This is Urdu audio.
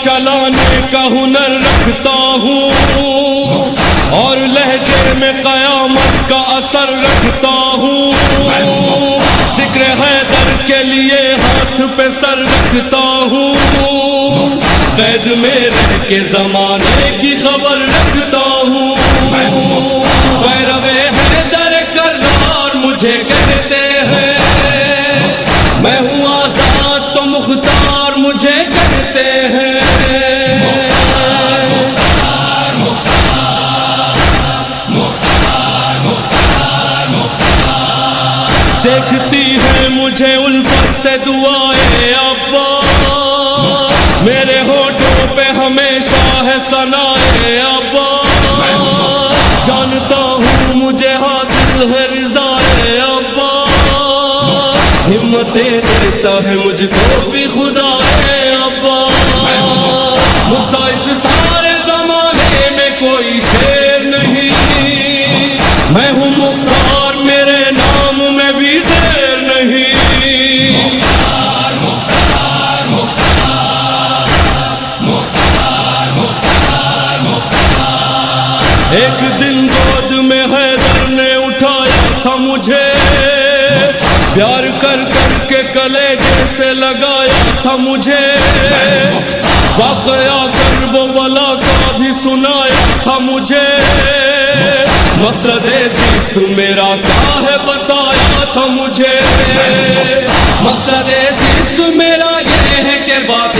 چلانے کا ہنر رکھتا ہوں اور لہجے میں قیامت کا اثر رکھتا ہوں، ذکر حیدر کے لیے ہاتھ پہ سر رکھتا ہوں، قید میں رہ کے زمانے کی خبر رکھتا ہوں، پیرو حیدر کرار مجھے کہتے ہیں، میں ہوں آزاد تو مختار مجھے کہتے ہیں، دیکھتی ہے مجھے الفت سے دعائے ابا، میرے ہونٹوں پہ ہمیشہ ہے ثنائے ابا، جانتا ہوں مجھے حاصل ہے رضائے ابا، ہمتیں دیتا ہے مجھ کو بھی خدا ہے ابا، مجھ سا اس سارے زمانے میں کوئی شیر نہیں، میں ہوں مختار میرے نام میں بھی زیر نہیں، ایک دن گود میں حیدر نے اٹھایا تھا مجھے، پیار کر کر کے کلیجے سے لگایا تھا مجھے، واقعہ کرب و بلا کا بھی سنایا تھا مجھے، مقصد زیست میرا کیا ہے بتایا تھا مجھے، مقصد زیست میرا یہ ہے کہ بات